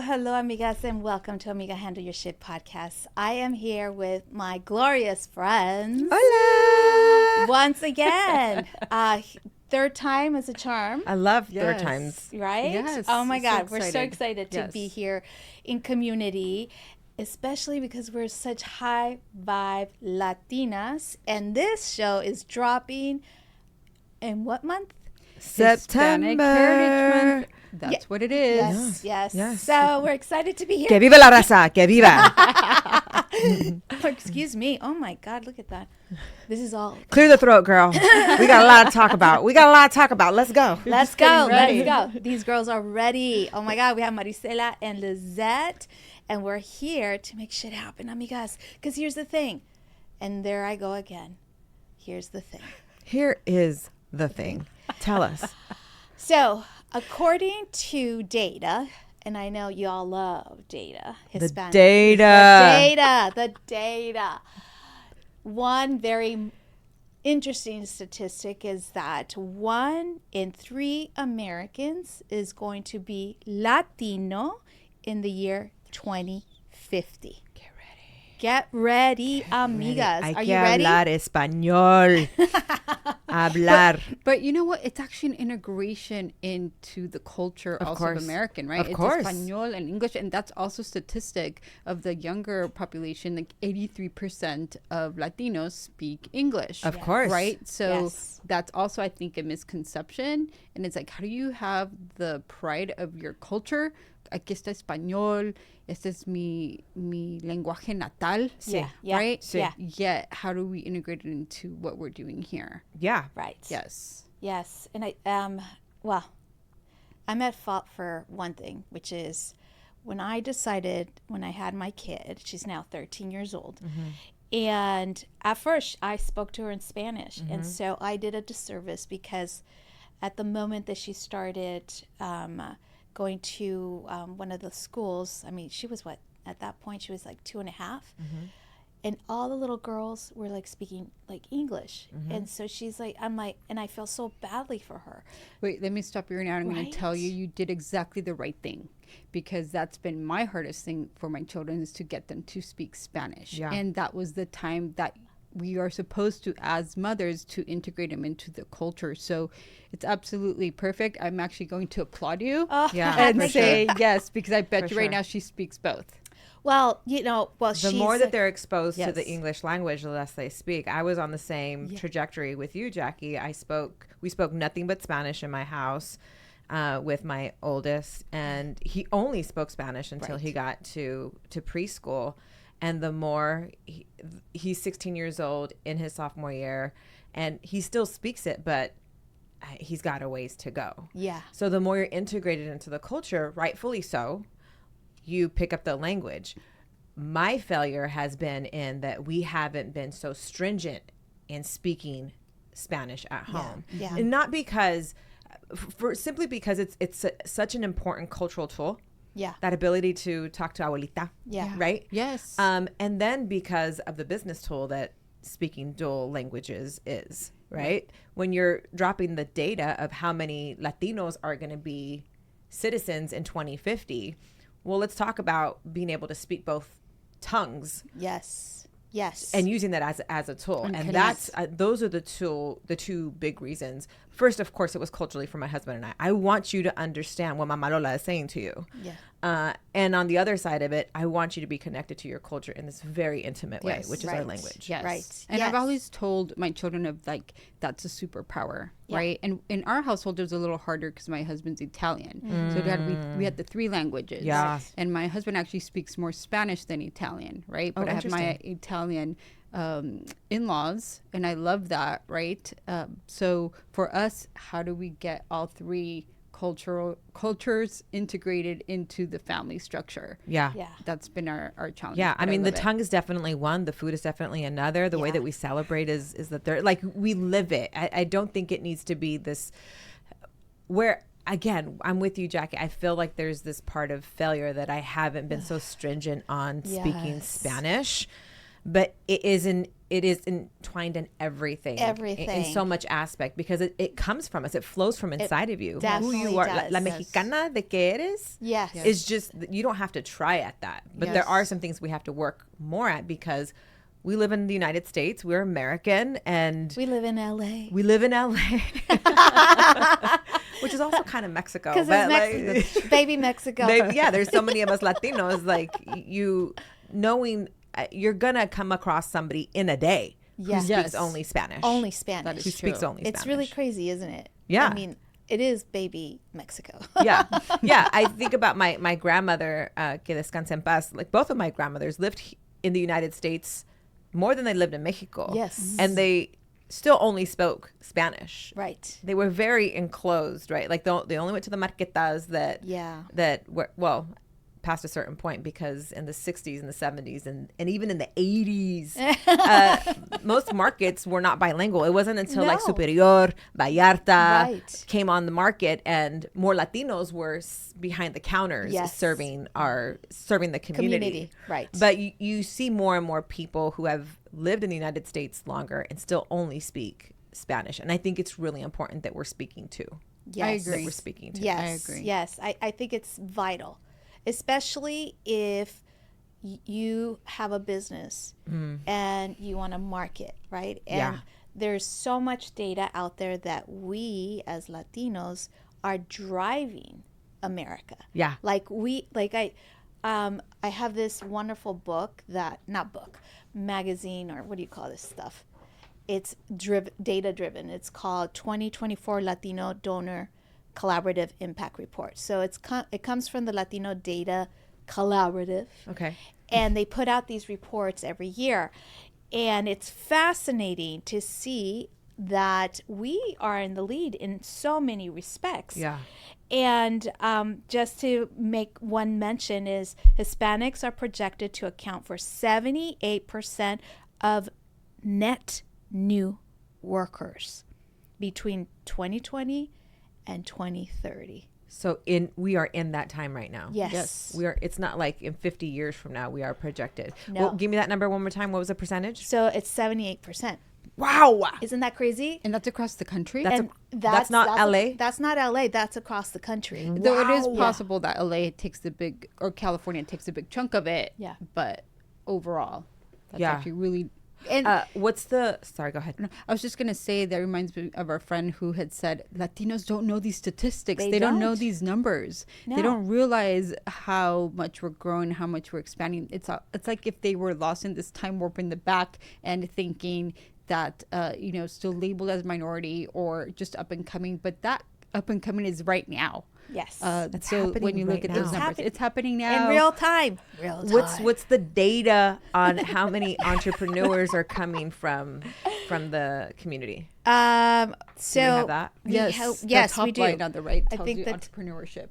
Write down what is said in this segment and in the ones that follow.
hello, amigas, and welcome to Amiga Handle Your Shit podcast. I am here with my glorious friends. Hola! Once again. Third time is a charm. I love third times. Right? Yes. Oh my God. So We're so excited to Yes. be here in community, especially because we're such high vibe Latinas. And this show is dropping in what month? Hispanic Heritage September. Month. That's what it is. Yes. Yes. So we're excited to be here. Que viva la raza, que viva. Oh, excuse me. Oh my God, look at that. This is all. Clear the throat, girl. We got a lot to talk about. Let's go. Let's go. ready. Let's go. These girls are ready. Oh my God, we have Marisela and Lizette, and we're here to make shit happen, amigas. Because here's the thing. And there I go again. Here's the thing. Here is the thing. Tell us. So, according to data, and I know y'all love data, Hispanic. The data. One very interesting statistic is that 1 in 3 Americans is going to be Latino in the year 2050. Get ready, amigas. Hay Are que you ready? hablar español. Hablar. But you know what? It's actually an integration into the culture Of also course. of American, right? Of course. It's Espanol and English. And that's also statistic of the younger population. Like 83% of Latinos speak English. Of course. Right? So Yes. that's also, I think, a misconception. And it's like, how do you have the pride of your culture? Aquí está español. Este es mi lenguaje natal. Yeah, yeah, Right? sí. Yeah. Yet, how do we integrate it into what we're doing here? Yeah. Right. Yes. Yes, and I'm at fault for one thing, which is when I had my kid, she's now 13 years old, and at first I spoke to her in Spanish, and so I did a disservice because at the moment that she started going to one of the schools, I mean, she was at that point she was like 2.5. And all the little girls were like speaking like English. And so she's like, I'm like, and I feel so badly for her. Wait, let me stop you right now. I'm going Right? to tell you, you did exactly the right thing, because that's been my hardest thing for my children, is to get them to speak Spanish. Yeah. And that was the time that we are supposed to, as mothers, to integrate them into the culture. So it's absolutely perfect. I'm actually going to applaud you Yeah. and for say sure. yes, because I bet For you right sure. now she speaks both. Well, The she's more that they're exposed to Yes. the English language, the less they speak. I was on the same trajectory with you, Jackie. We spoke nothing but Spanish in my house with my oldest, and he only spoke Spanish until he got to preschool. And the more he's 16 years old in his sophomore year, and he still speaks it, but he's got a ways to go. Yeah. So the more you're integrated into the culture, rightfully so, you pick up the language. My failure has been in that we haven't been so stringent in speaking Spanish at home. Yeah. And not because, simply because it's such an important cultural tool. Yeah. That ability to talk to abuelita. Yeah. Right? Yes. And then because of the business tool that speaking dual languages is, right? When you're dropping the data of how many Latinos are going to be citizens in 2050, well, let's talk about being able to speak both tongues. Yes. And using that as a tool. And that's those are the two big reasons. First, of course, it was culturally for my husband and I. I want you to understand what Mama Lola is saying to you. Yeah. And on the other side of it, I want you to be connected to your culture in this very intimate way, Yes. which is our language. Yes. Right. And Yes. I've always told my children of like, that's a superpower, right? And in our household, it was a little harder because my husband's Italian. So we had the 3 languages. Yeah. And my husband actually speaks more Spanish than Italian, right? But I have my Italian in-laws, and I love that, right? So for us, how do we get all 3 cultures integrated into the family structure? Yeah. That's been our challenge. Yeah, I but mean, the love it. tongue is definitely one. The food is definitely another. The way that we celebrate is the third. Like, we live it. I don't think it needs to be this where, again, I'm with you, Jackie. I feel like there's this part of failure that I haven't been so stringent on speaking Spanish. But it it is entwined in everything in so much aspect, because it comes from us. It flows from inside of you. Who you are, does. la mexicana de que eres, is just, you don't have to try at that, but there are some things we have to work more at, because we live in the United States. We're American, and we live in LA. Which is also kind of Mexico. Because it's baby Mexico. There's so many of us Latinos, like, knowing you're going to come across somebody in a day who speaks only Spanish. Only Spanish. Who speaks only Spanish. It's really crazy, isn't it? Yeah. I mean, it is baby Mexico. Yeah. I think about my grandmother, que descanse en paz. Like, both of my grandmothers lived in the United States more than they lived in Mexico. Yes. And they still only spoke Spanish. Right. They were very enclosed, right? Like, they only went to the marquetas that were, well, past a certain point, because in the 60s and the 70s and even in the 80s, most markets were not bilingual. It wasn't until like Superior, Vallarta came on the market, and more Latinos were behind the counters serving the community. Right. But you see more and more people who have lived in the United States longer and still only speak Spanish. And I think it's really important that we're speaking to. Yes. I agree. That we're speaking to. Yes. I agree. Yes. I think it's vital, especially if you have a business and you want to market, right? And there's so much data out there that we as Latinos are driving America. Yeah. I have this wonderful magazine, or what do you call this stuff? It's data driven. It's called 2024 Latino Donor Collaborative Impact Report. So it comes from the Latino Data Collaborative. Okay. And they put out these reports every year. And it's fascinating to see that we are in the lead in so many respects. Yeah. And just to make one mention is Hispanics are projected to account for 78% of net new workers between 2020 and 2030. So we are in that time right now. Yes. We are. It's not like in 50 years from now we are projected. No. Well, give me that number one more time. What was the percentage? So it's 78%. Wow. Isn't that crazy? And that's across the country? That's not LA? That's not LA. That's across the country. Though it is possible that LA takes or California takes a big chunk of it. Yeah. But overall, that's actually really... And sorry, go ahead. I was just going to say, that reminds me of our friend who had said, Latinos don't know these statistics. They don't know these numbers. No. They don't realize how much we're growing, how much we're expanding. It's like if they were lost in this time warp in the back and thinking that, still labeled as minority or just up and coming. But that up and coming is right now. Yes. So when you look at those numbers, it's happening now. In real time. What's the data on how many entrepreneurs are coming from the community? So do we have that? Yes, we do. Line on the right tells I think you that entrepreneurship.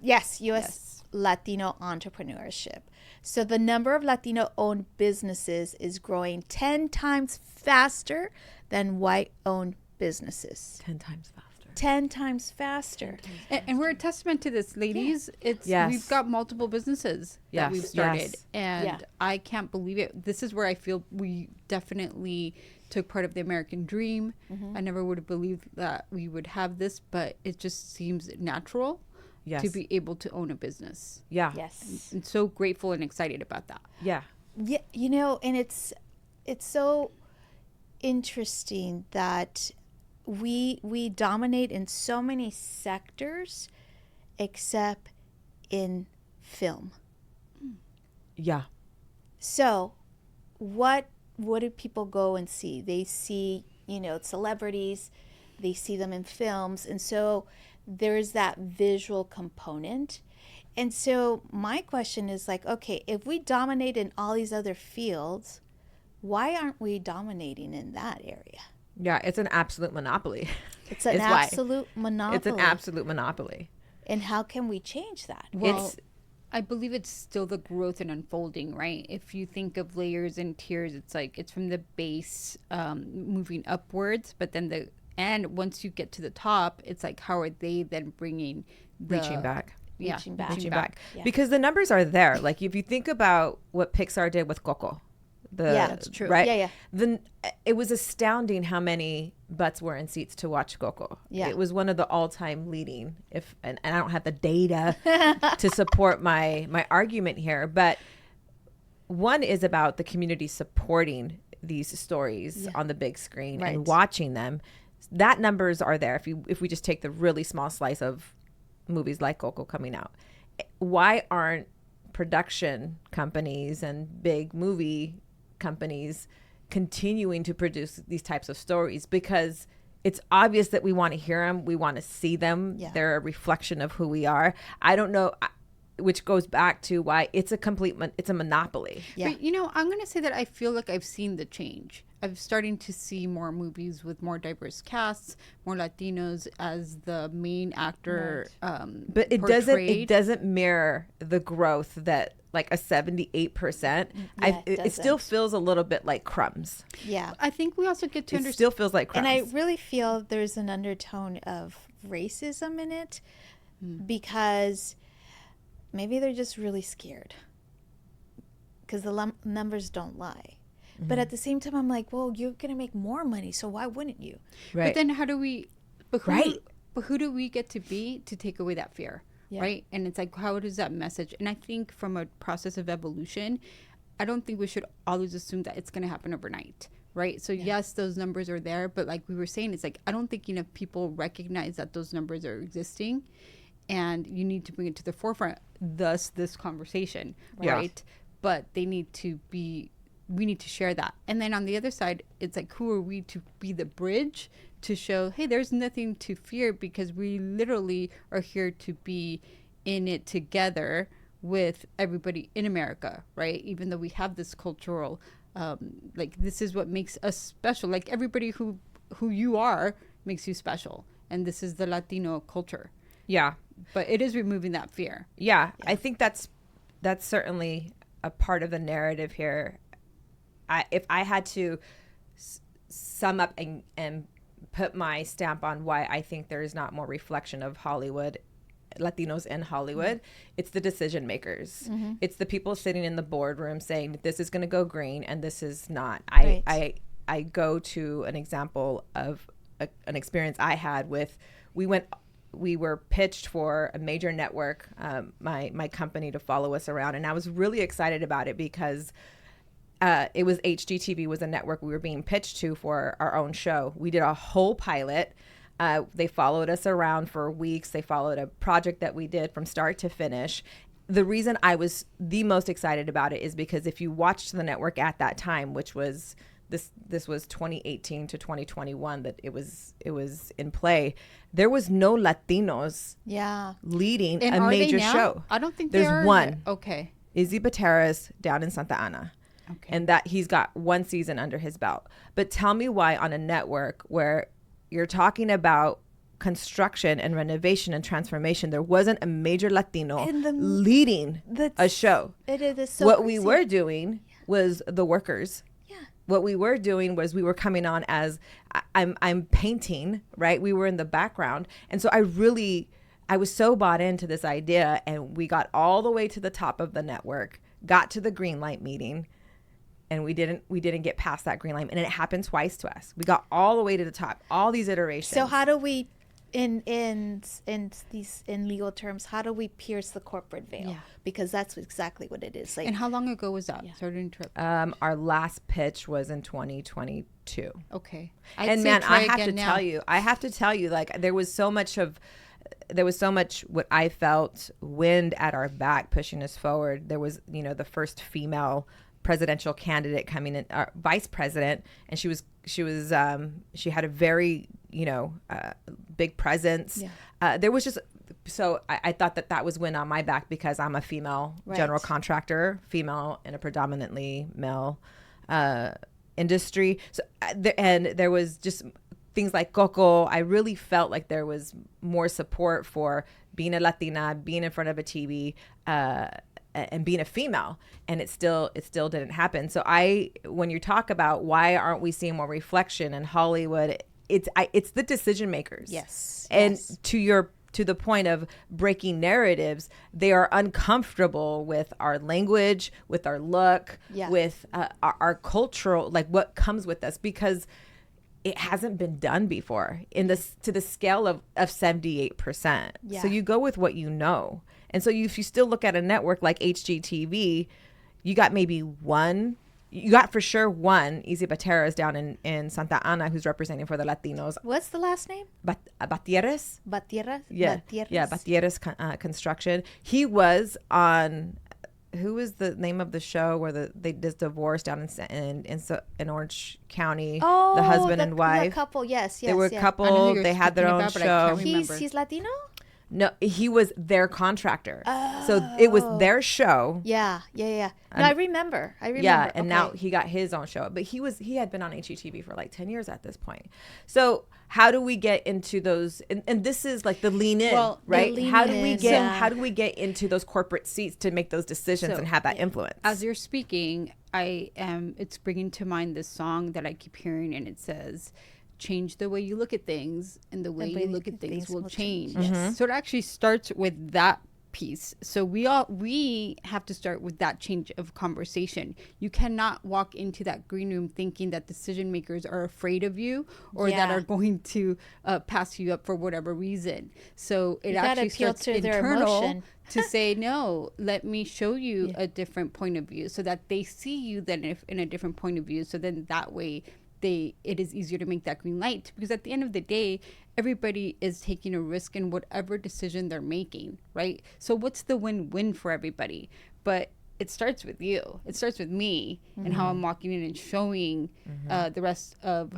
Yes, U.S. Latino entrepreneurship. So the number of Latino-owned businesses is growing 10 times faster than white-owned businesses. 10 times faster. 10 times faster. And we're a testament to this, ladies. We've got multiple businesses that we've started. And I can't believe it. This is where I feel we definitely took part of the American dream. I never would have believed that we would have this, but it just seems natural to be able to own a business. Yeah. Yes. And so grateful and excited about that. Yeah. Yeah, and it's so interesting that we dominate in so many sectors except in film. Yeah. So what do people go and see? They see, celebrities, they see them in films, and so there's that visual component. And so my question is like, okay, if we dominate in all these other fields, why aren't we dominating in that area? Yeah, it's an absolute monopoly. It's an absolute monopoly. It's an absolute monopoly. And how can we change that? Well, I believe it's still the growth and unfolding, right? If you think of layers and tiers, it's like it's from the base moving upwards, but then once you get to the top, it's like how are they then bringing reaching back. Reaching back. Yeah. Because the numbers are there. Like if you think about what Pixar did with Coco, that's true. Right? Yeah. Then it was astounding how many butts were in seats to watch Coco. Yeah. It was one of the all-time leading, and I don't have the data to support my argument here, but one is about the community supporting these stories on the big screen and watching them. That numbers are there. If we just take the really small slice of movies like Coco coming out, why aren't production companies and big movie companies continuing to produce these types of stories? Because it's obvious that we want to hear them, we want to see them. They're a reflection of who we are. I don't know, which goes back to why it's a monopoly. But I'm going to say that I feel like I've seen the change. I'm starting to see more movies with more diverse casts, more Latinos as the main actor. But it doesn't mirror the growth that like a 78%. It still feels a little bit like crumbs. Yeah. I think we also get to understand. It still feels like crumbs. And I really feel there's an undertone of racism in it because maybe they're just really scared because the numbers don't lie. But at the same time, I'm like, well, you're going to make more money, so why wouldn't you? Right. But then how do we... But who do we get to be to take away that fear? Yeah. Right? And it's like, how does that message... And I think from a process of evolution, I don't think we should always assume that it's going to happen overnight. Right? So yes, those numbers are there. But like we were saying, it's like, I don't think enough people recognize that those numbers are existing. And you need to bring it to the forefront. Thus, this conversation. Right? But they need to be... We need to share that. And then on the other side, it's like, who are we to be the bridge to show, hey, there's nothing to fear because we literally are here to be in it together with everybody in America, right? Even though we have this cultural, like this is what makes us special. Like everybody who you are makes you special. And this is the Latino culture. Yeah. But it is removing that fear. Yeah. I think that's certainly a part of the narrative here. If I had to sum up and put my stamp on why I think there is not more reflection of Hollywood, Latinos in Hollywood, it's the decision makers. It's the people sitting in the boardroom saying this is going to go green and this is not. I go to an example of an experience I had with, we were pitched for a major network, my company, to follow us around, and I was really excited about it because it was HGTV was a network we were being pitched to for our own show. We did a whole pilot. They followed us around for weeks. They followed a project that we did from start to finish. The reason I was the most excited about it is because if you watched the network at that time, which was this was 2018 to 2021 that it was in play, there was no Latinos leading a major show. I don't think there's one. Okay. Izzy Bateras down in Santa Ana. Okay. And that he's got one season under his belt. But tell me why on a network where you're talking about construction and renovation and transformation, there wasn't a major Latino leading a show. It is so what crazy. We were doing was the workers. Yeah. What we were doing was we were coming on as I'm painting, right? We were in the background. And so I was so bought into this idea, and we got all the way to the top of the network, got to the green light meeting, and we didn't get past that green light, and it happened twice to us. We got all the way to the top, all these iterations. So how do we, in legal terms, how do we pierce the corporate veil? Yeah. Because that's exactly what it is. Like, and how long ago was that? Sorry to interrupt. Our last pitch was in 2022. Okay. And man, I have to tell you, like there was so much what I felt wind at our back pushing us forward. There was, the first female presidential candidate coming in, vice president, and she had a very big presence. There was just, so I thought that was wind on my back because I'm a female general contractor, female in a predominantly male industry. So and there was just things like Coco. I really felt like there was more support for being a Latina, being in front of a TV, and being a female, and it still didn't happen. So when you talk about why aren't we seeing more reflection in Hollywood, it's the decision makers. Yes. And to to the point of breaking narratives, they are uncomfortable with our language, with our look, with our cultural, like what comes with us, because it hasn't been done before to the scale of 78%. So you go with what you know. And so if you still look at a network like HGTV, you got for sure one Easy Bateras down in Santa Ana who's representing for the Latinos. What's the last name? Batieres? Batieres? Yeah. Batieres? Yeah, Batieres Construction. He was on, who is the name of the show where they did divorce down in Orange County? Oh, the husband and wife. The couple, yes. They were a couple. They had their own show. He's Latino? No, he was their contractor. So it was their show. Yeah. No, I remember. Yeah, and now he got his own show. But he had been on HGTV for like 10 years at this point. So how do we get into those? And this is like the lean in, right? How do we get into those corporate seats to make those decisions and have that influence? As you're speaking, it's bringing to mind this song that I keep hearing, and it says, change the way you look at things, and the way you look at things will change. Yes. So it actually starts with that piece. So we have to start with that change of conversation. You cannot walk into that green room thinking that decision makers are afraid of you or that are going to pass you up for whatever reason. So it actually starts internal to say, no, let me show you a different point of view, so that they see you then in a different point of view. So then that way it is easier to make that green light, because at the end of the day, everybody is taking a risk in whatever decision they're making, right? So what's the win-win for everybody? But it starts with you. It starts with me and how I'm walking in and showing the rest of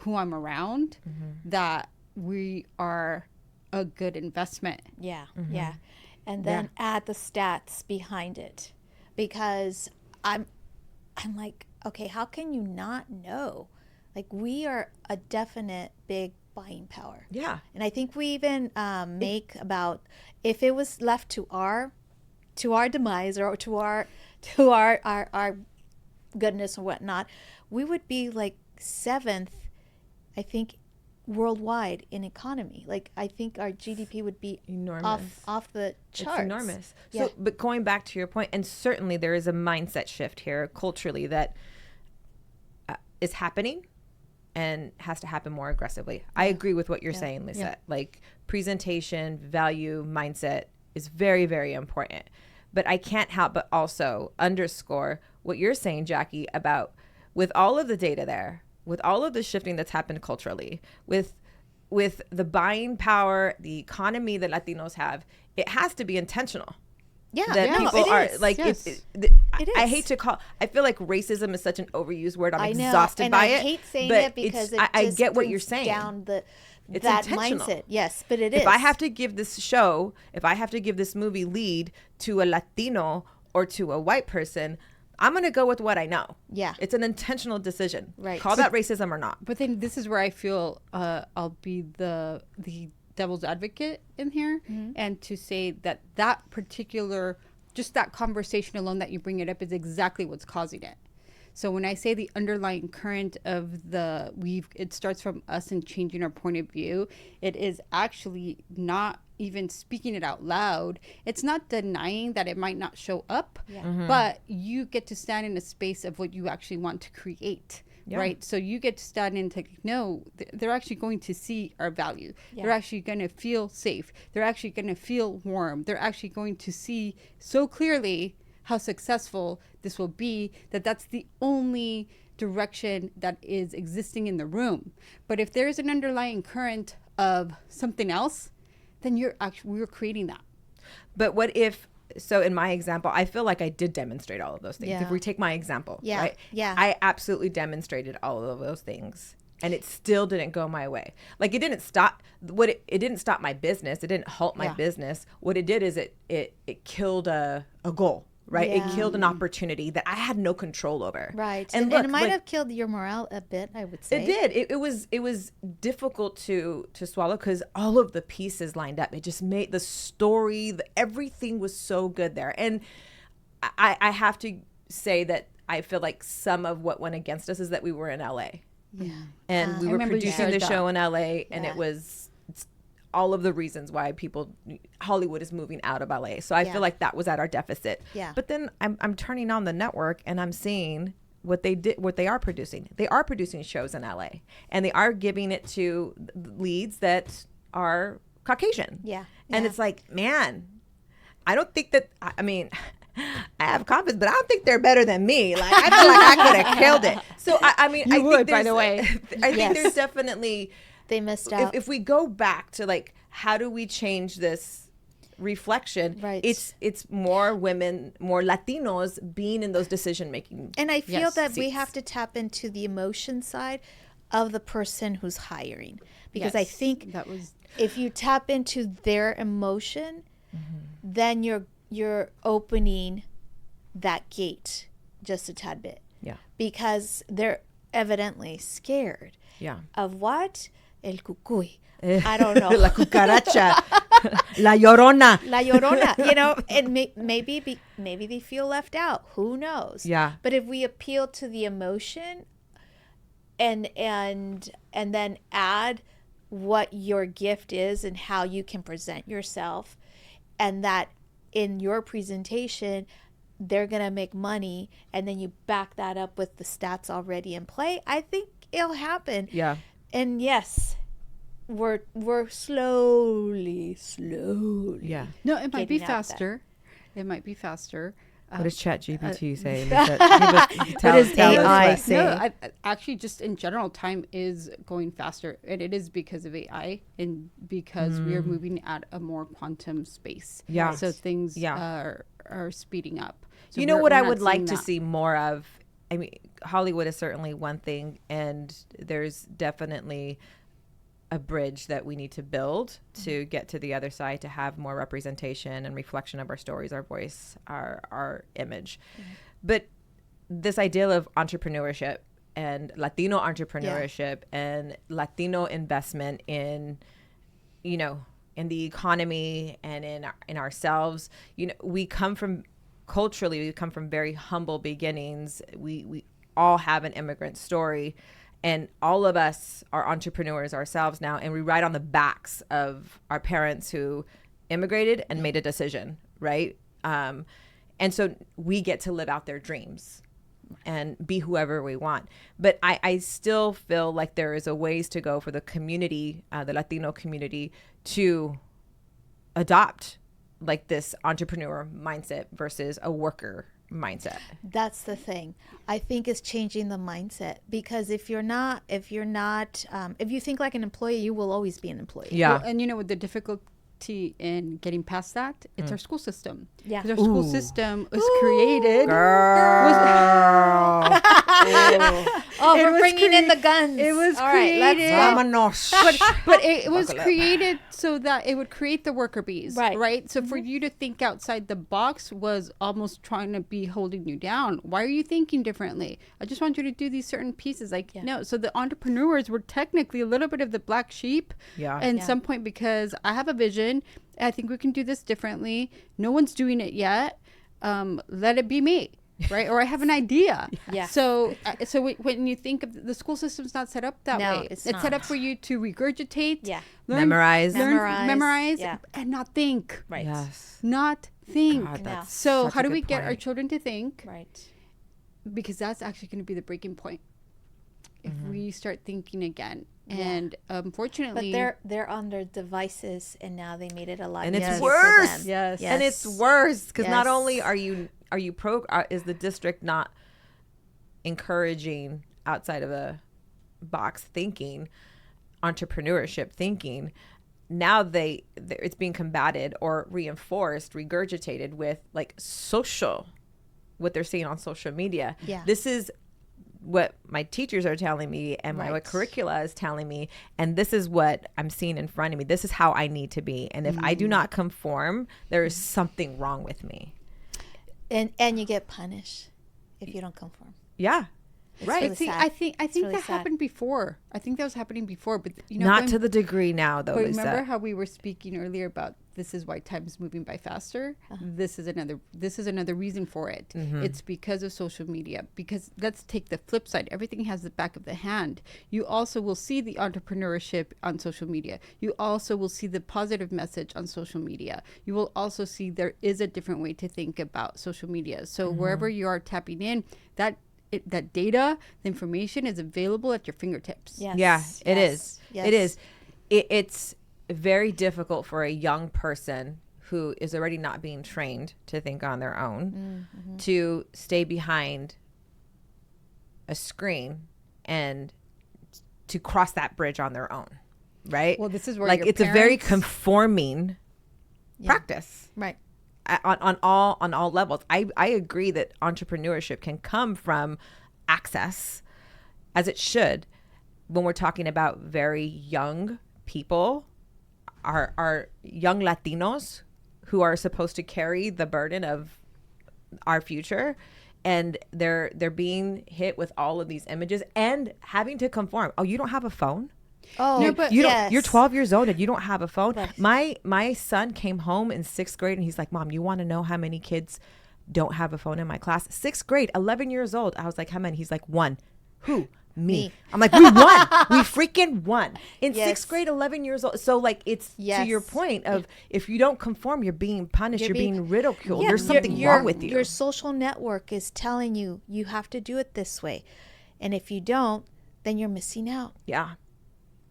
who I'm around that we are a good investment. Yeah. And then add the stats behind it, because I'm like, okay, how can you not know? Like, we are a definite big buying power. Yeah. And I think we even make about, if it was left to our demise or to our goodness or whatnot, we would be like 7th, I think, worldwide in economy. Like, I think our GDP would be enormous, off the charts. It's enormous. So, but going back to your point, and certainly there is a mindset shift here culturally that is happening and has to happen more aggressively. I agree with what you're saying, Lizette. Like, presentation, value, mindset is very, very important. But I can't help but also underscore what you're saying, Jackie, about with all of the data there, with all of the shifting that's happened culturally, with the buying power, the economy that Latinos have, it has to be intentional. People are like, it is. I hate to I feel like racism is such an overused word. I'm exhausted by it. I hate saying it because I get what you're saying. Down that intentional mindset. Yes, but it is. If I have to give this movie lead to a Latino or to a white person, I'm going to go with what I know. Yeah. It's an intentional decision. Right. Call that racism or not. But then this is where I feel I'll be the devil's advocate in here, and to say that particular, just that conversation alone that you bring it up is exactly what's causing it. So when I say the underlying current of it starts from us and changing our point of view, it is actually not even speaking it out loud. It's not denying that it might not show up, but you get to stand in a space of what you actually want to create. Yeah. Right. So you get to stand in to no, they're actually going to see our value. Yeah. They're actually going to feel safe. They're actually going to feel warm. They're actually going to see so clearly how successful this will be, that's the only direction that is existing in the room. But if there is an underlying current of something else, then we're creating that. But what if, so in my example, I feel like I did demonstrate all of those things. Yeah. If we take my example, right? Yeah. I absolutely demonstrated all of those things, and it still didn't go my way. Like, it didn't stop it didn't stop my business. It didn't halt my business. What it did is it killed a goal. Right. Yeah. It killed an opportunity that I had no control over. Right. And it might have killed your morale a bit, I would say. It did. It was difficult to swallow because all of the pieces lined up. It just made the story, everything was so good there. And I have to say that I feel like some of what went against us is that we were in LA. Yeah. And we were producing the show in LA, and it was all of the reasons why Hollywood is moving out of LA. So I feel like that was at our deficit. Yeah. But then I'm turning on the network and I'm seeing what they are producing. They are producing shows in LA, and they are giving it to leads that are Caucasian. Yeah. And it's like, man, I don't think that, I mean, I have confidence, but I don't think they're better than me. Like, I feel like I could have killed it. So I mean, You I would, think by the way. I think there's definitely, they missed out. if we go back to like, how do we change this reflection? Right. It's more women, more Latinos being in those decision making. And I feel that we seats. have to tap into the emotion side of the person who's hiring, because I think that was if you tap into their emotion, then you're opening that gate just a tad bit. Yeah. Because they're evidently scared. Yeah. Of what? El cucuy. I don't know. La cucaracha. La llorona. La Llorona, you know, and maybe they feel left out. Who knows? Yeah. But if we appeal to the emotion and then add what your gift is and how you can present yourself, and that in your presentation they're going to make money, and then you back that up with the stats already in play, I think it'll happen. Yeah. And yes, we're slowly. Yeah. no, it might be getting out there. faster. It might be faster. What does ChatGPT say? What does AI say? No, actually, just in general, time is going faster, and it is because of AI, and because we are moving at a more quantum space. Yeah. So things Yeah. are speeding up. So You know we're what I not would like seeing to that. see more of? I mean, Hollywood is certainly one thing, and there's definitely a bridge that we need to build to get to the other side, to have more representation and reflection of our stories, our voice, our image. But this idea of entrepreneurship and Latino entrepreneurship and Latino investment in, you know, in the economy and in ourselves, you know, we come from very humble beginnings. We all have an immigrant story, and all of us are entrepreneurs ourselves now, and we ride on the backs of our parents who immigrated and made a decision, right? And so we get to live out their dreams and be whoever we want. But I still feel like there is a ways to go for the community, the Latino community, to adopt like this entrepreneur mindset versus a worker mindset. That's the thing. I think is changing the mindset, because if you think like an employee, you will always be an employee. Yeah. Well, and you know what the difficulty in getting past that? It's our school system. Yeah. Because our school system was created. Oh, It we're was bringing in the guns. It was All right, let's created. go. Vámonos. But it was created so that it would create the worker bees, Right. So for you to think outside the box was almost trying to be holding you down. Why are you thinking differently? I just want you to do these certain pieces. Like, no. So the entrepreneurs were technically a little bit of the black sheep. Yeah. At some point, because I have a vision. I think we can do this differently. No one's doing it yet. Let it be me. Right, or I have an idea. Yeah. So when you think of the school system's not set up that No, way. it's set not. up for you to regurgitate, Yeah. Memorize. memorize, Yeah. and not think. Right. Yes. Not think. God, that's So such how a do good we get our point. children to think? Right. Because that's actually going to be the breaking point. If we start thinking again. And But unfortunately, they're on their devices, and now they made it a lot And easier it's for worse. them. Yes. And it's worse because not Yes. only is the district not encouraging outside of a box thinking, entrepreneurship thinking, now it's being combated or reinforced, regurgitated with like what they're seeing on social media. Yeah. This is what my teachers are telling me and Right. what curricula is telling me, and this is what I'm seeing in front of me. This is how I need to be, and if I do not conform, there is something wrong with me. And you get punished if you don't conform. Yeah. Right. really See, sad. I think really that sad. happened before. I think that was happening before, but Not going- to the degree now, though. But Lizette. remember how we were speaking earlier about this is why time is moving by faster. This is another reason for it. It's because of social media. Because let's take the flip side. Everything has the back of the hand. You also will see the entrepreneurship on social media. You also will see the positive message on social media. You will also see there is a different way to think about social media. So wherever you are tapping in, that data, the information is available at your fingertips. Yes. Yeah, it is. Yes. It is. It's very difficult for a young person who is already not being trained to think on their own to stay behind a screen and to cross that bridge on their own, right? Well, this is where like it's a very conforming practice, right? On all levels. I agree that entrepreneurship can come from access, as it should, when we're talking about very young people, our young Latinos who are supposed to carry the burden of our future, and they're being hit with all of these images and having to conform. Oh, you don't have a phone? Oh, no, but you're 12 years old and you don't have a phone. But my son came home in 6th grade and he's like, Mom, you want to know how many kids don't have a phone in my class? 6th grade, 11 years old. I was like, how many? He's like, 1. Who? Me. I'm like, we won. We freaking won in 6th grade, 11 years old. So like, it's to your point of if you don't conform, you're being punished, you're being ridiculed. There's something wrong with you. Your social network is telling you you have to do it this way, and if you don't, then you're missing out. Yeah.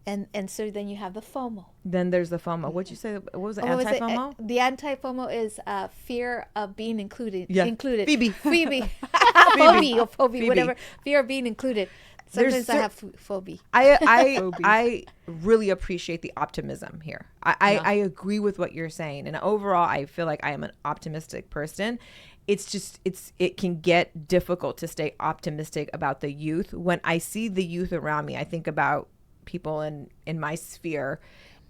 And so then you have the FOMO. Then there's the FOMO. What'd you say? What was it? Anti-FOMO? The anti-FOMO is fear of being included. Yeah. Included. Phoebe. Phobia, whatever. Fear of being included. Sometimes I have phobia. I really appreciate the optimism here. I agree with what you're saying. And overall, I feel like I am an optimistic person. It's just, it can get difficult to stay optimistic about the youth. When I see the youth around me, I think about people in my sphere,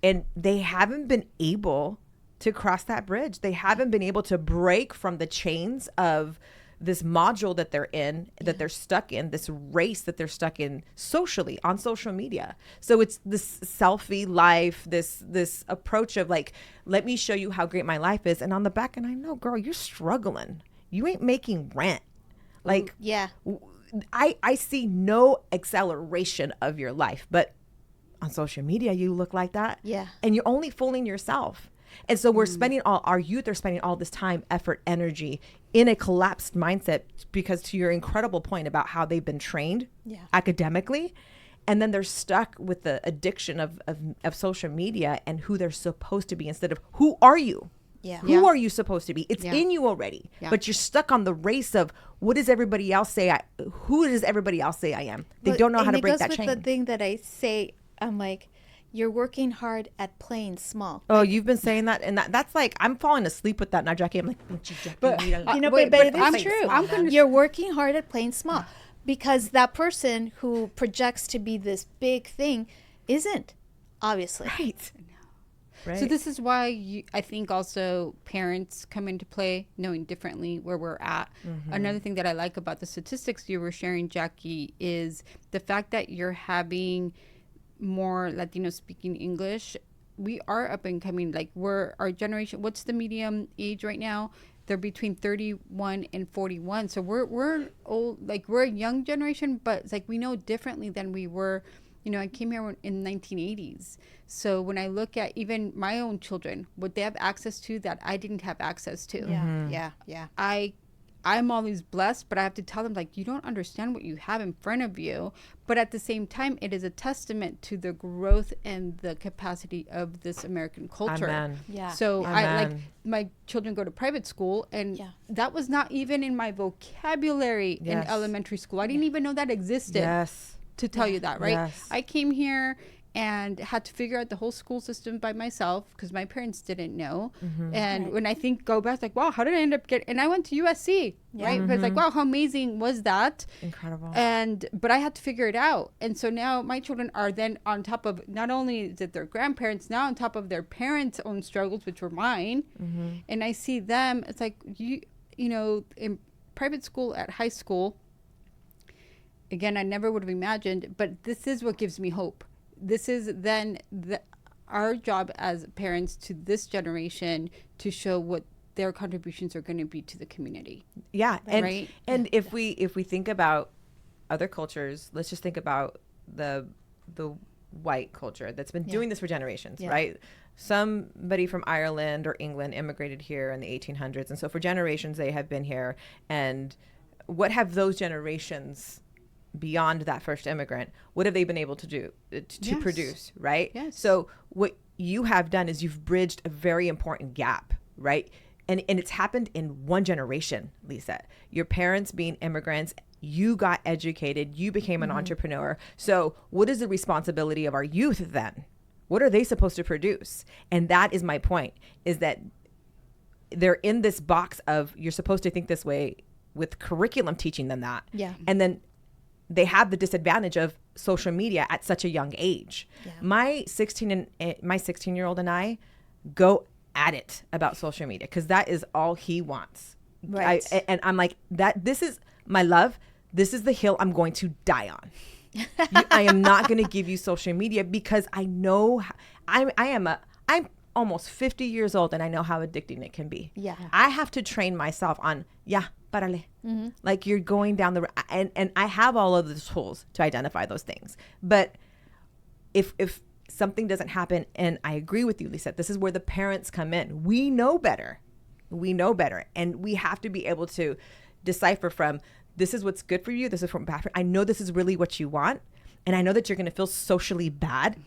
and they haven't been able to cross that bridge. They haven't been able to break from the chains of this module that they're in, that they're stuck in, this race that they're stuck in socially on social media. So it's this selfie life, this approach of like, let me show you how great my life is. And on the back end, I know, girl, you're struggling. You ain't making rent. Like, I see no acceleration of your life, but on social media, you look like that. Yeah. And you're only fooling yourself. And so we're spending our youth are spending all this time, effort, energy in a collapsed mindset, because to your incredible point about how they've been trained academically, and then they're stuck with the addiction of social media and who they're supposed to be instead of who are you? Yeah. Who are you supposed to be? It's in you already, but you're stuck on the race of what does everybody else say? Who does everybody else say I am? They don't know how to break that chain. It goes with the thing that I say, I'm like, you're working hard at playing small. Oh, you've been saying that, and that's like I'm falling asleep with that now, Jackie. I'm like, but it is true. You're working hard at playing small, because that person who projects to be this big thing isn't, obviously. Right. So this is why I think also parents come into play, knowing differently where we're at. Another thing that I like about the statistics you were sharing, Jackie, is the fact that you're having more Latinos speaking English. We are up and coming. Like, our generation, what's the medium age right now? They're between 31 and 41. So we're old, like we're a young generation, but it's like we know differently than we were. You know, I came here in 1980s. So when I look at even my own children, what they have access to that I didn't have access to. Yeah. I'm always blessed, but I have to tell them, like, you don't understand what you have in front of you. But at the same time, it is a testament to the growth and the capacity of this American culture. Amen. Yeah. So I like my children go to private school, and that was not even in my vocabulary in elementary school. I didn't even know that existed. To tell you that, right? I came here and had to figure out the whole school system by myself because my parents didn't know. And when I go back, like, wow, how did I end up and I went to USC, right? But it's like, wow, how amazing was that? Incredible. But I had to figure it out. And so now my children are then on top of, not only is it their grandparents, now on top of their parents' own struggles, which were mine. And I see them, it's like, you know, in private school, at high school, again, I never would have imagined, but this is what gives me hope. This is then our job as parents to this generation to show what their contributions are going to be to the community. Yeah. And, right? And if we think about other cultures, let's just think about the white culture that's been doing this for generations, right? Somebody from Ireland or England immigrated here in the 1800s. And so for generations, they have been here. And what have those generations beyond that first immigrant, what have they been able to do to produce, right? Yes. So what you have done is you've bridged a very important gap, right? And it's happened in one generation, Lizette. Your parents being immigrants, you got educated, you became an entrepreneur. So what is the responsibility of our youth then? What are they supposed to produce? And that is my point, is that they're in this box of you're supposed to think this way with curriculum teaching them that. Yeah. And then they have the disadvantage of social media at such a young age. Yeah. My 16-year-old and I go at it about social media because that is all he wants. Right. And I'm like, this is my love. This is the hill I'm going to die on. I am not going to give you social media because I know I'm almost 50 years old and I know how addicting it can be. Yeah. I have to train myself on, párale. Like you're going down the and I have all of the tools to identify those things. But if something doesn't happen, and I agree with you, Lisa, this is where the parents come in. We know better. And we have to be able to decipher from this is what's good for you. This is from bad for you. I know this is really what you want. And I know that you're going to feel socially bad.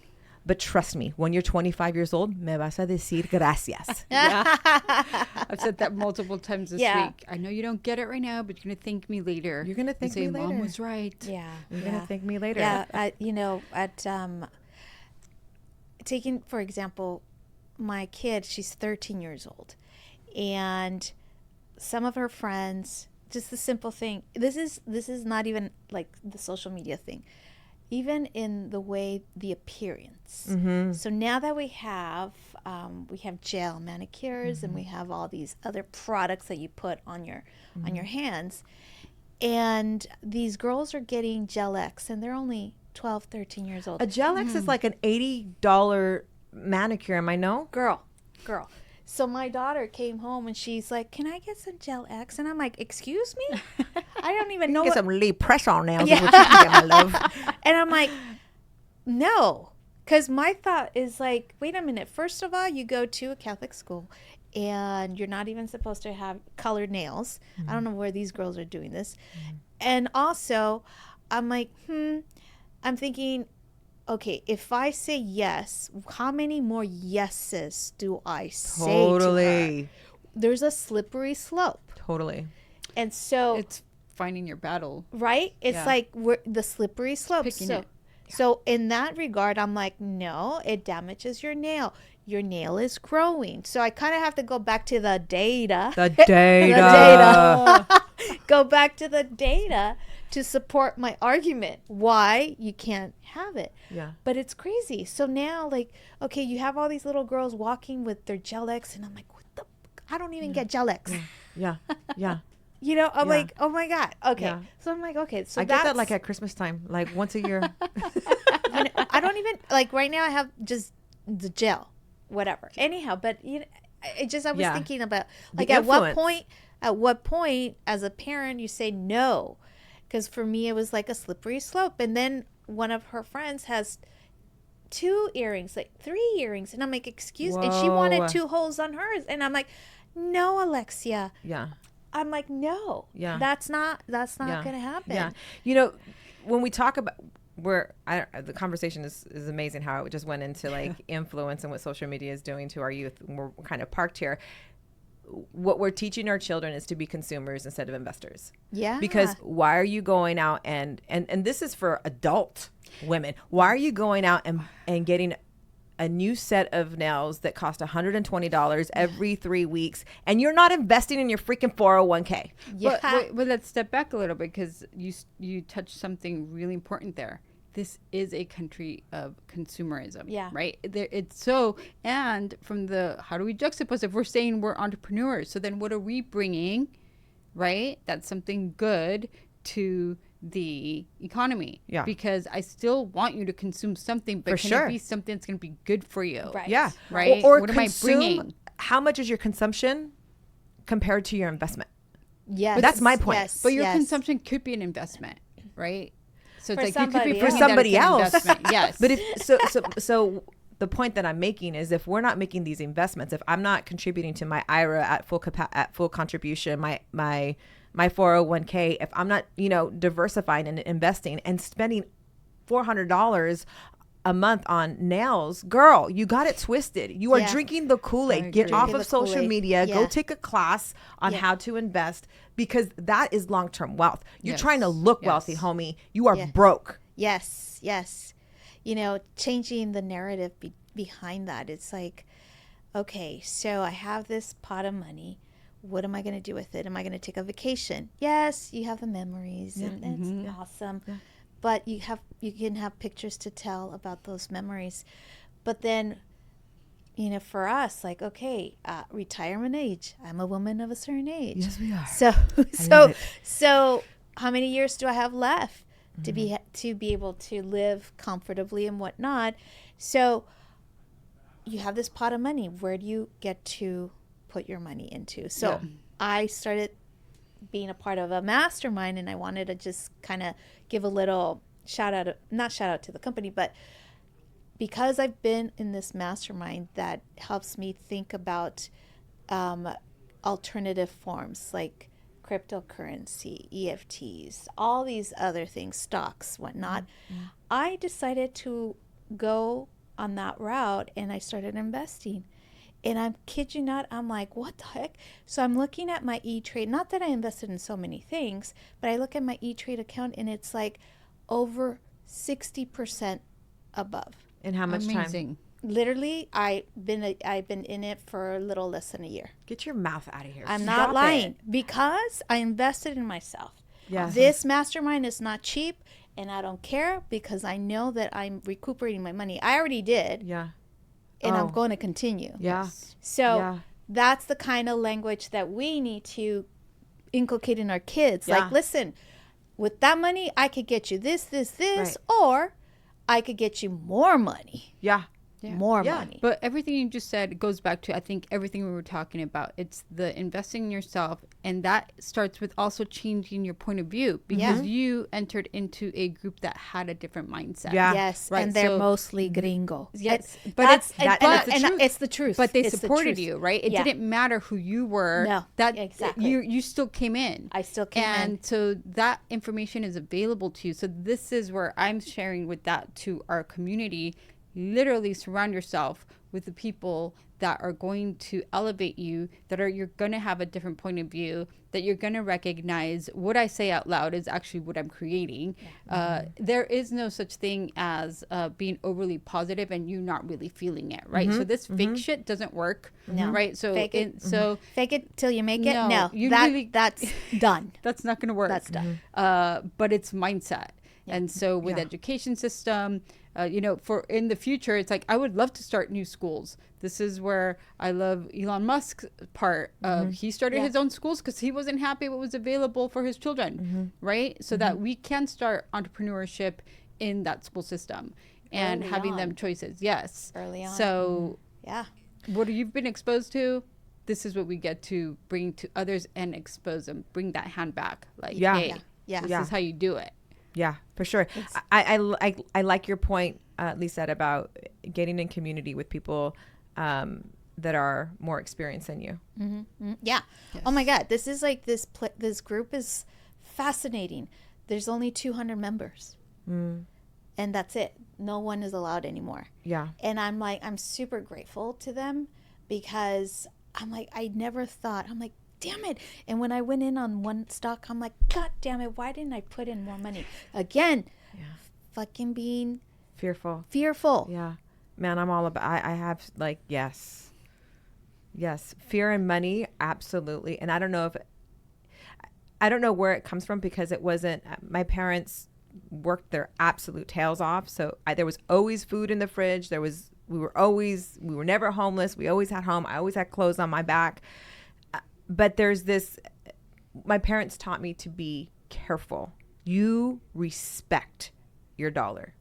But trust me, when you're 25 years old, me vas a decir gracias. I've said that multiple times this week. I know you don't get it right now, but you're going to thank me later. You're going to thank me later. Mom was right. Yeah. You're going to thank me later. Yeah. Taking, for example, my kid, she's 13 years old. And some of her friends, just the simple thing, this is not even like the social media thing, even in the way, the appearance. So now that we have gel manicures and we have all these other products that you put on your hands, and these girls are getting Gel X and they're only 12, 13 years old. A Gel X is like an $80 manicure, am I no? Girl. So my daughter came home and she's like, "Can I get some Gel X?" And I'm like, "Excuse me? I don't even know." Get some Lee press-on nails is what you can get, my love. And I'm like, no. Because my thought is like, wait a minute. First of all, you go to a Catholic school and you're not even supposed to have colored nails. I don't know where these girls are doing this. And also, I'm like, I'm thinking, okay, if I say yes, how many more yeses do I say to her? There's a slippery slope. Totally. And so it's finding your battle. Right? It's like the slippery slope. So in that regard, I'm like, no, it damages your nail. Your nail is growing. So I kind of have to go back to the data. Go back to the data to support my argument why you can't have it. Yeah. But it's crazy. So now, like, okay, you have all these little girls walking with their Gel X, and I'm like, what the? I don't even get Gel X. Yeah. You know, I'm like, oh my God. Okay. Yeah. So I'm like, okay. So I get that like at Christmas time, like once a year. I don't even, like right now I have just the gel, whatever. Anyhow, but I was thinking about like at what point as a parent you say no? Because for me it was like a slippery slope. And then one of her friends has 2 earrings, like 3 earrings. And I'm like, excuse me. And she wanted 2 holes on hers. And I'm like, no, Alexia. Yeah. I'm like, no. Yeah. That's not going to happen. Yeah. You know, when we talk about the conversation is amazing how it just went into like influence and what social media is doing to our youth. We're kind of parked here. What we're teaching our children is to be consumers instead of investors. Yeah. Because why are you going out and this is for adult women. Why are you going out and getting a new set of nails that cost $120 every 3 weeks, and you're not investing in your freaking 401k? Yeah. But let's step back a little bit, because you touched something really important there. This is a country of consumerism. Yeah. Right? And from how do we juxtapose? If we're saying we're entrepreneurs, so then what are we bringing, right? That's something good to the economy. Yeah. Because I still want you to consume something, but can it be something that's going to be good for you? Right. Yeah. Right. Or what consume, am I bringing? how much is your consumption compared to your investment? Yes. But that's my point. Yes. But your consumption could be an investment, right? So it's For like you could be somebody for bringing somebody that else. it's an investment. Yes. But if so the point that I'm making is, if we're not making these investments, if I'm not contributing to my IRA at full contribution, my 401k, if I'm not, diversifying and investing and spending $400 a month on nails, girl, you got it twisted. You are drinking the Kool-Aid. Get off of social media. Go take a class on how to invest, because that is long-term wealth. You're trying to look wealthy, homie. You are broke. Yes. Changing the narrative behind that. It's like, okay, so I have this pot of money. What am I going to do with it? Am I going to take a vacation? Yes, you have the memories, and it's awesome. Yeah. But you can have pictures to tell about those memories. But then, for us, like, okay, retirement age. I'm a woman of a certain age. Yes, we are. So how many years do I have left to be able to live comfortably and whatnot? So you have this pot of money. Where do you get to put your money into? So I started being a part of a mastermind, and I wanted to just kind of give a little not shout out to the company, but because I've been in this mastermind that helps me think about alternative forms like cryptocurrency, EFTs, all these other things, stocks, whatnot. I decided to go on that route, and I started investing. And I'm kid you not, I'm like, what the heck? So I'm looking at my E-Trade. Not that I invested in so many things, but I look at my E-Trade account, and it's like over 60% above. In how much time? Literally, I've been in it for a little less than a year. Get your mouth out of here. I'm not lying, because I invested in myself. Yes. This mastermind is not cheap, and I don't care, because I know that I'm recuperating my money. I already did. Yeah. And I'm going to continue. Yeah. So that's the kind of language that we need to inculcate in our kids. Yeah. Like, listen, with that money, I could get you this, right. Or I could get you more money. Yeah. More money. But everything you just said goes back to, I think, everything we were talking about. It's the investing in yourself, and that starts with also changing your point of view, because you entered into a group that had a different mindset. Yeah. Yes, right. And they're mostly gringo. Yes, but it's the truth. But they supported you, right? It didn't matter who you were. No, exactly. You still came in. I still came in. And so that information is available to you. So this is where I'm sharing with that to our community. Literally surround yourself with the people that are going to elevate you, you're going to have a different point of view, that you're going to recognize what I say out loud is actually what I'm creating. There is no such thing as being overly positive and you not really feeling it, right? So this fake shit doesn't work, right? So fake it till you make it. No, that's done. That's not going to work. That's done. But it's mindset. And so with education system, for in the future, it's like, I would love to start new schools. This is where I love Elon Musk's part of, he started his own schools because he wasn't happy what was available for his children, right? So that we can start entrepreneurship in that school system and early having on. them choices. Yes. Early on. So what you've been exposed to, this is what we get to bring to others and expose them, bring that hand back. Like, hey, this is how you do it. Yeah, for sure. I like your point, Lizette, about getting in community with people that are more experienced than you. Yeah. Yes. Oh my God, this is like this group is fascinating. There's only 200 members, and that's it. No one is allowed anymore. Yeah. And I'm super grateful to them, because I'm like, I never thought. I'm like, damn it. And when I went in on one stock, I'm like, God damn it, why didn't I put in more money? Again, fucking being fearful. Yeah. Man, I'm all about, I have like, yes, fear and money. Absolutely. And I don't know where it comes from, because it wasn't, my parents worked their absolute tails off. So there was always food in the fridge. We were never homeless. We always had home. I always had clothes on my back. But there's this, my parents taught me to be careful you respect your dollar.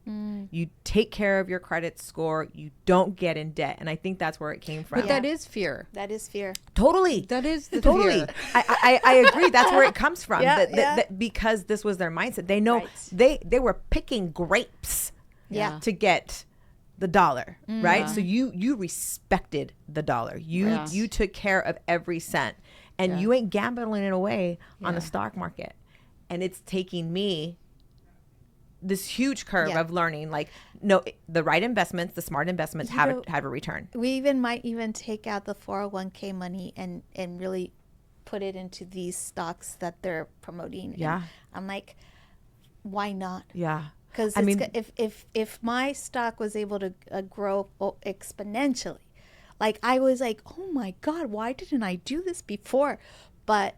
You take care of your credit score. You don't get in debt. And I think that's where it came from. But that is fear. That is fear. Totally. That is the Totally. fear. I agree. That's where it comes from. Yeah, Because this was their mindset. They know they were picking grapes to get the dollar, right? So you respected the dollar. You took care of every cent, and you ain't gambling it away on the stock market. And it's taking me this huge curve of learning, like, no, the right investments, the smart investments have a return. We might even take out the 401k money and really put it into these stocks that they're promoting. Yeah. And I'm like, why not? Yeah. Because if my stock was able to grow exponentially, like I was like, oh my God, why didn't I do this before? But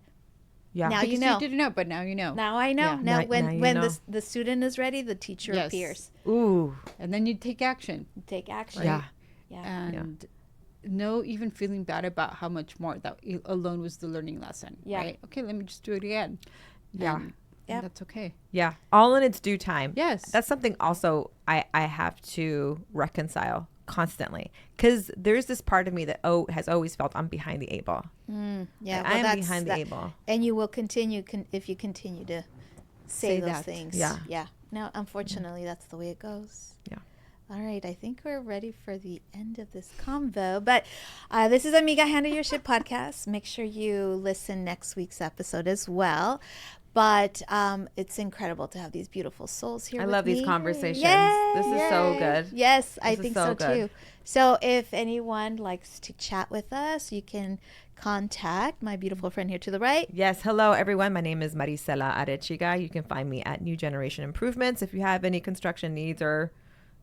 now because you know. You didn't know, but now you know. Now I know. Yeah. Now when know. the student is ready, the teacher appears. Ooh. And then you take action. Take action. Yeah. And no even feeling bad about how much more that alone was the learning lesson. Yeah. Right? Okay, let me just do it again. Yeah. And that's okay. Yeah. All in its due time. Yes. That's something also I have to reconcile constantly, because there's this part of me that has always felt I'm behind the 8 ball. Yeah, well, I'm behind the 8 ball, and you will continue if you continue to say those things. Yeah. No, unfortunately, that's the way it goes. Yeah. All right, I think we're ready for the end of this convo. But this is Amiga Handle Your Shit podcast. Make sure you listen next week's episode as well. But it's incredible to have these beautiful souls here. I with love me. these conversations. Yay! This is so good. Yes, I think so good. too. So if anyone likes to chat with us, you can contact my beautiful friend here to the right. Yes. Hello, everyone. My name is Marisela Arechiga. You can find me at New Generation Improvements if you have any construction needs or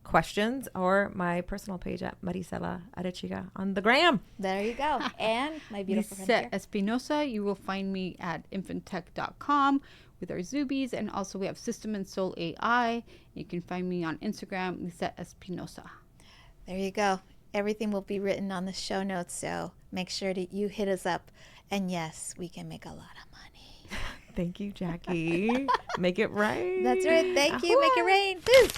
questions, or my personal page at Marisela Arechiga on the gram. There you go. And my beautiful friend here. Lizette Espinosa. You will find me at infantech.com with our Zubies, and also we have System and Soul AI. You can find me on Instagram, Lizette Espinosa. There you go. Everything will be written on the show notes, so make sure that you hit us up. And yes, we can make a lot of money. Thank you, Jackie. Make it right. That's right. Thank you. Make it rain. Woo.